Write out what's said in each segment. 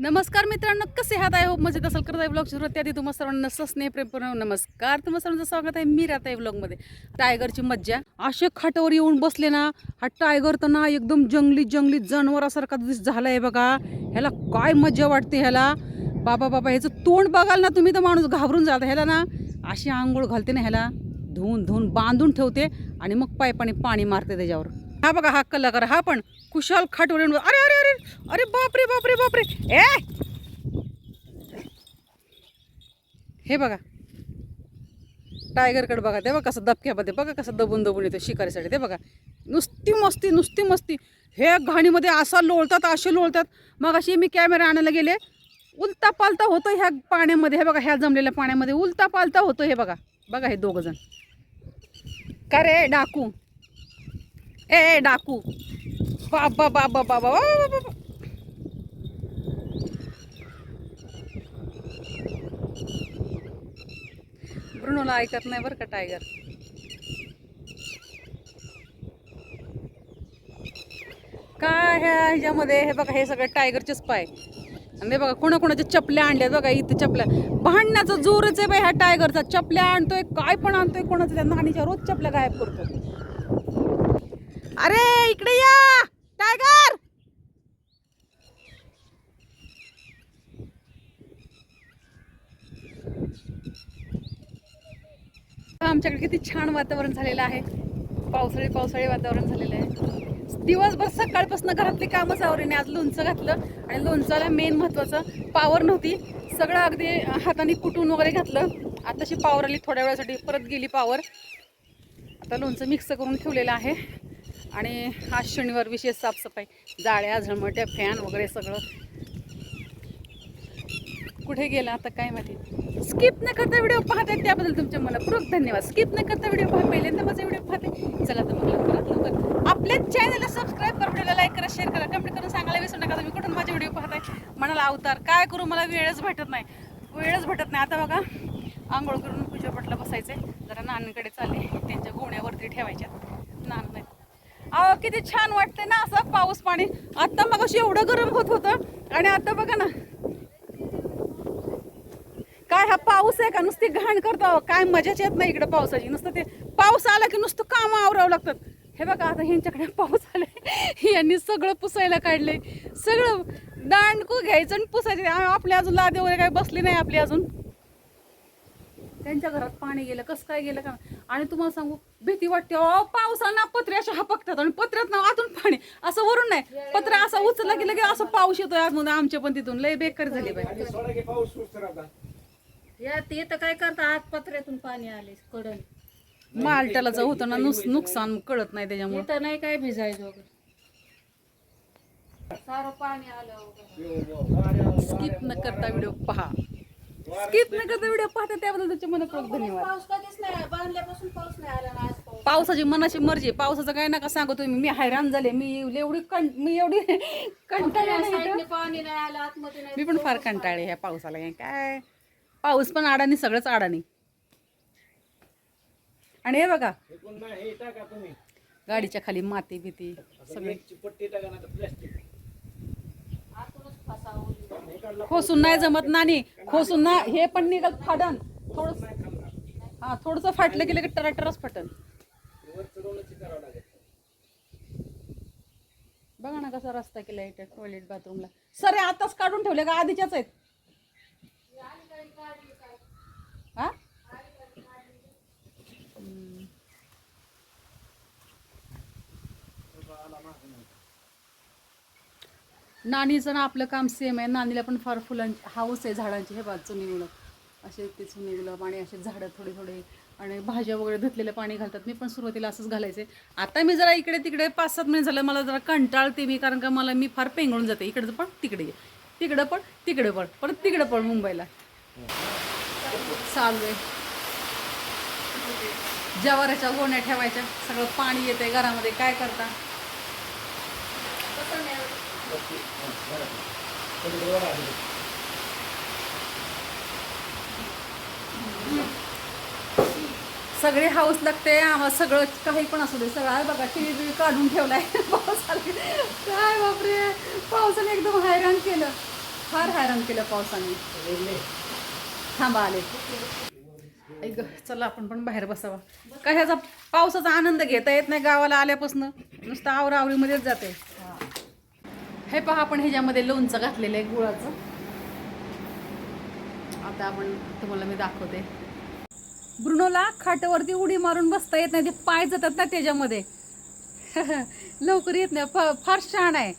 नमस्कार मित्रांनो, कसे आहात? आय होप मजेत असाल. करत आहे ब्लॉग सुरुवात. त्याआधी तुम्हाला सर्वांना स्नेह प्रेमपूर्ण नमस्कार. तुम्हाला सर्वांचं स्वागत आहे. मी राहत आहे ब्लॉगमध्ये. टायगरची मज्जा. असे खाटावर येऊन बसले ना, हा टायगर तर ना एकदम जंगली जंगली जनावरासारखा झाला आहे बघा. ह्याला काय मज्जा वाटते ह्याला. बाबा बाबा, ह्याचं तोंड बघाल ना तुम्ही तर माणूस घाबरून जाता. ह्याला ना अशी आंघोळ घालते ना, ह्याला धुवून धुवून बांधून ठेवते आणि मग पायपाने पाणी मारते त्याच्यावर. हा बघा, हा कलाकार हा पण कुशाल खाटवर येऊन, अरे अरे अरे अरे बापरे बापरे बापरे. हे बघा टायगरकडे बघा. ते बघा कसं दबक्यामध्ये बघा कसं दबून दबून येतो शिकारीसाठी. ते बघा नुसती मस्ती नुसती मस्ती. हे घाणीमध्ये असा लोळतात असे लोळतात. मग अशी मी कॅमेरा आणायला गेले, उलता पालता होतो ह्या पाण्यामध्ये. हे बघा ह्या जमलेल्या पाण्यामध्ये उलता पालता होतो. हे बघा बघा हे दोघ जण. का रे डाकू, ए डाकू, बाबा बाबा बाबा बाबा. ब्रुनोला ऐकत नाही बरं का टायगर. काय ह्याच्यामध्ये हे बघा हे सगळे टायगरचेच पाय. आणि हे बघा कोणाकोणाच्या चपल्या आणल्यात बघा. इथे चपल्या भांडण्याचा जोरच आहे बाई ह्या टायगरचा. चपल्या आणतोय काय पण आणतोय. कोणाच्या त्या नाणीच्या रोज चपल्या गायब करतो. अरे इकडे या टायगर. आमच्याकडे किती छान वातावरण झालेलं आहे. पावसाळी पावसाळी वातावरण झालेलं आहे. दिवसभर सकाळपासून घरातली कामच आवरीने. आज लोणचं घातलं आणि लोणचाला मेन महत्त्वाचं पावर नव्हती. सगळं अगदी हाताने कुटून वगैरे घातलं. आताशी पावर आली, थोड्या वेळासाठी परत गेली पावर. आता लोणचं मिक्स करून ठेवलेलं आहे. आणि आज शनिवार विशेष साफसफाई, जाळ्या झळमट्या फॅन वगैरे सगळं. कुठे गेला आता काय माहिती. स्किप न करता व्हिडिओ पाहताय त्याबद्दल तुमच्या मनपूर्वक धन्यवाद. स्किप न करता व्हिडिओ पहा, पहिल्यांदा माझा व्हिडिओ पाहते. चला तर मग लवकर आपल्या चॅनलला सबस्क्राईब करा, व्हिडिओला लाईक करा, शेअर करा, कमेंट करून सांगायला विसरू नका तुम्ही कुठून माझे व्हिडिओ पाहताय. मनाला अवतार काय करू, मला वेळच भेटत नाही. आता बघा आंघोळ करून पूजा पाठला बसायचे. जरा नानीकडे चालले, त्यांच्या गोण्यावरती ठेवायच्या. नान नाही अहो किती छान वाटते ना असं पाऊस पाणी. आता मग अशी एवढं गरम होत होतं आणि आता बघा ना काय हा पाऊस आहे का नुसती घाण करतो. काय मजाच येत नाही इकडे पावसाची. नुसतं ते पाऊस आला की नुसतं कामं आवरावं लागतात. हे बघा आता ह्यांच्याकडे पाऊस आलाय, यांनी सगळं पुसायला काढलंय. सगळं दांडकू घ्यायचं आणि पुसायचे. आपली अजून लादे वगैरे काही बसली नाही आपली अजून. त्यांच्या घरात पाणी गेलं कसं काय गेलं का. आणि तुम्हाला सांगू भीती वाटते. पावसाना पत्रे अशा हपकतात आणि पत्र्यात ना आतून पाणी असं वरून नाही. पत्रा असा उचलला की लगे असं पाऊस येतोय आतमध्ये. आमच्या पण तिथून लय बेकार झाली बाई. या ते तर काय करता, आत पत्र्यातून पाणी आले कडन. मालट्याला जाऊ होतं ना नुकसान कळत नाही त्याच्यामुळे. तर नाही काय भिजायचं सारं पाणी आलं. स्किप न करता व्हिडिओ पहा. स्किप न करता व्हिडिओ पाहता त्याबद्दल तुमचे मनपूर्वक धन्यवाद. पाऊस कधीच नाही, बांधल्यापासून पाऊस नाही आला ना. आज पाऊस पावसाची मनाची मर्जी. पावसाचं काय नका सांगू तुम्ही. मी हैराण झाले. मी एवढी कंटाळले. साईडने पाणी नाही आलं, आतमध्ये नाही. मी पण फार कंटाळले ह्या पावसाला. काय पाऊस पण अडाणी, सगळंच अडाणी. आणि हे बघा गाडीच्या खाली माती भीती सगळे खोसून नाही जमत नानी. खोसून ना हे पण निघत फाडन थोडस. हा थोडस फाटलं गेलं की टराटरच फाटन. बघा ना कसा रस्ता केलाय टॉयलेट बाथरूमला. सरे आताच काढून ठेवले का आधीच्याच आहेत. हा नानीचं ना आपलं काम सेम आहे. नानीला पण फार फुलांची हाऊस आहे, झाडांची. हे बाजूचं निघलं असे तिथून निघलं आणि असे झाडं थोडे थोडे आणि भाज्या वगैरे धुतलेलं पाणी घालतात. मी पण सुरुवातीला असंच घालायचे. आता मी जरा इकडे तिकडे 5-7 महिने झालं मला जरा कंटाळते मी. कारण का मी फार पेंगळून जाते. इकडचं पण तिकडे, तिकडं पण तिकडे पण परत तिकडे पण मुंबईला चालू आहे. जवाराच्या गोण्या ठेवायच्या. सगळं पाणी येतंय घरामध्ये. काय करता. सगळे हाऊस लागते आम्हाला. सगळं काही पण असू दे सगळं. बघा टीव्ही काढून ठेवलाय पावसाला. काय बापरे पावसाने एकदम हैराण केलं. फार हैराण केलं पावसाने. थांबा आले. ऐक चला आपण पण बाहेर बसावा. कशाचा पावसाचा आनंद घेता येत नाही गावाला आल्यापासून, नुसतं आवरावरीमध्येच जाते. हे पहा आपण ह्याच्यामध्ये लोणचं घातलेलं आहे गुळाचं. आता आपण तुम्हाला मी दाखवते. ब्रुनोला खाटावरती उडी मारून बसता येत नाही, ते पाय जातात ना त्याच्यामध्ये. लवकर येत नाही, फार छान आहे.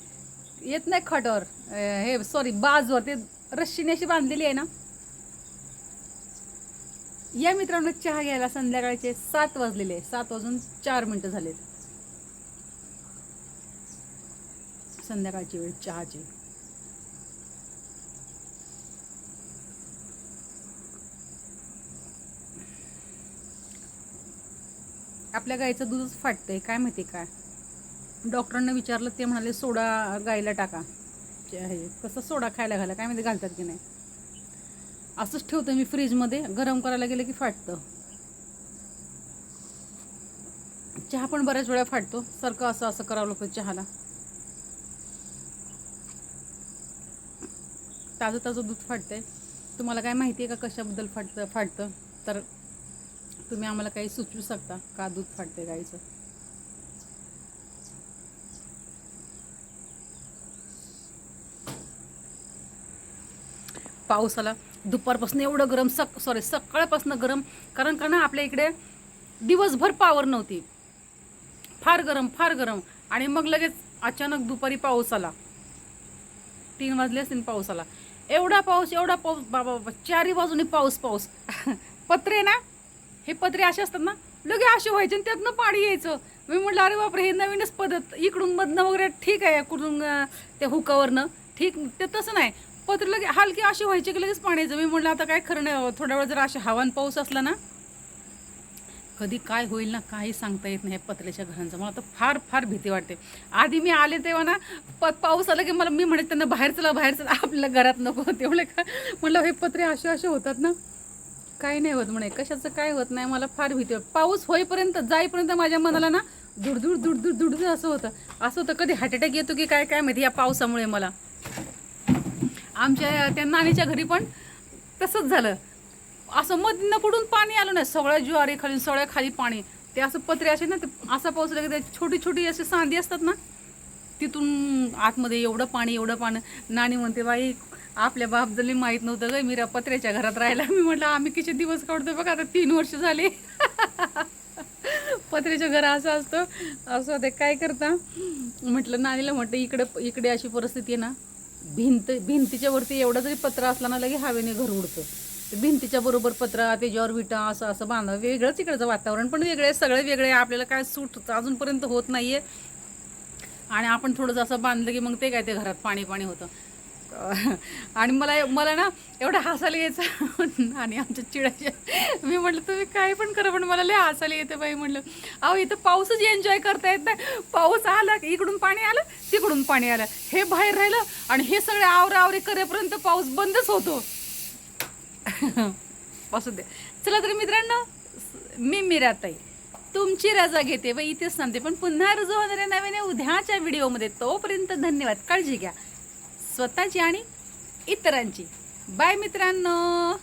येत नाही खाटावर, हे सॉरी बाजवर, ते रश्शीने अशी बांधलेली आहे ना. या मित्रांनो चहा घ्यायला संध्याकाळचे 7 वाजलेले, 7 वाजून 4 मिनिटं झालेत. संध्याकाळची वेळ चहाची. आपल्या गाईचं दूधच फाटतंय, काय माहिती काय. डॉक्टरांना विचारलं, ते म्हणाले सोडा गाईला टाका. हे कसं सोडा खायला घाला काय माहिती, घालतात की नाही. असंच ठेवतो मी फ्रीजमध्ये, गरम करायला गेलं की फाटतं. चहा पण बऱ्याच वेळा फाटतो, सारखं असं असं करावं लागतं चहाला. ताजं ताजं दूध फाटतंय. तुम्हाला काय माहिती आहे का कशाबद्दल फाटतं तर तुम्ही आम्हाला काही सुचवू शकता का दूध फाटते गाईचं. पाऊस आला दुपारपासून एवढं गरम, सकाळपासून गरम. कारण का ना आपल्या इकडे दिवसभर पावर नव्हती, फार गरम. आणि मग लगेच अचानक दुपारी पाऊस आला, 3 वाजले असतील पाऊस आला. एवढा पाऊस बाबा, 4 बाजूने पाऊस. पत्रे ना, हे पत्रे असे असतात ना, लगे असे व्हायचे आणि त्यातनं पाणी यायचं. मी म्हटलं अरे बापरे, हे नवीनच पद्धत. इकडून मधनं वगैरे ठीक आहे, कुठून त्या हुकावरनं ठीक, ते तसं नाही. पत्र लगे हलके असे व्हायचे की लगेच पाणी यायचं. मी म्हटलं आता काय खरं नाही, थोड्या वेळ जर असे हवान पाऊस असला ना, कधी काय होईल ना काही सांगता येत नाही पत्र्याच्या घरांचं. मला तर फार भीती वाटते. आधी मी आले तेव्हा ना पाऊस आला की मी म्हणते त्यांना बाहेर चला आपल्याला घरात नको. तेवढे का म्हटलं हे पत्रे असे होतात ना, काही नाही होत म्हणे, कशाचं काय होत नाही. मला फार भीती वाटते. पाऊस होईपर्यंत जाईपर्यंत माझ्या मनाला ना दुड असं होतं. कधी हार्ट अटॅक येतो की काय माहिती या पावसामुळे मला. आमच्या त्या नानीच्या घरी पण तसंच झालं. असं मधनं कुठून पाणी आलं नाही, सगळ्या ज्वारी खाली, सगळ्या खाली पाणी. ते असं पत्रे असे ना, ते असा पाऊस लागेल, छोटी अशी सांदी असतात ना, तिथून आतमध्ये एवढं पाणी. नानी म्हणते बाई आपल्या बापजली माहीत नव्हतं ग, मीरा पत्र्याच्या घरात राहायला. मी म्हटलं आम्ही किती दिवस काढतोय बघा, आता 3 वर्ष झाले. पत्र्याच्या घर असं असतं. असं ते काय करता म्हटलं. नानीला म्हटलं इकडे अशी परिस्थिती आहे ना, भिंतीच्या वरती एवढा जरी पत्र असला ना, लगे हवेने घर उडतं. भिंतीच्या बरोबर पत्रा, त्याच्यावर विटा, असं बांधावं. वेगळंच इकडचं वातावरण पण वेगळे, सगळे वेगळे. आपल्याला काय सूट अजूनपर्यंत होत नाहीये. आणि आपण थोडंसं असं बांधलं की मग ते काय, ते घरात पाणी होतं. आणि मला ना एवढं हसायला यायचं. आणि आमच्या चिडाच्या, मी म्हटलं तुम्ही काय पण करा, पण मला लय हसायला येते बाई. म्हटलं अहो इथं पाऊसच एन्जॉय करता येत नाही. पाऊस आला इकडून पाणी आलं, तिकडून पाणी आलं, हे बाहेर राहिलं आणि हे सगळे आवरे करेपर्यंत पाऊस बंदच होतो. असू दे. चला तर मित्रांनो, मी मीराताई तुमची रजा घेते व इथेच सांगते. पण पुन्हा रुजू होणारे नवीन उद्याच्या व्हिडिओमध्ये. तोपर्यंत धन्यवाद. काळजी घ्या स्वतःची आणि इतरांची. बाय मित्रांनो.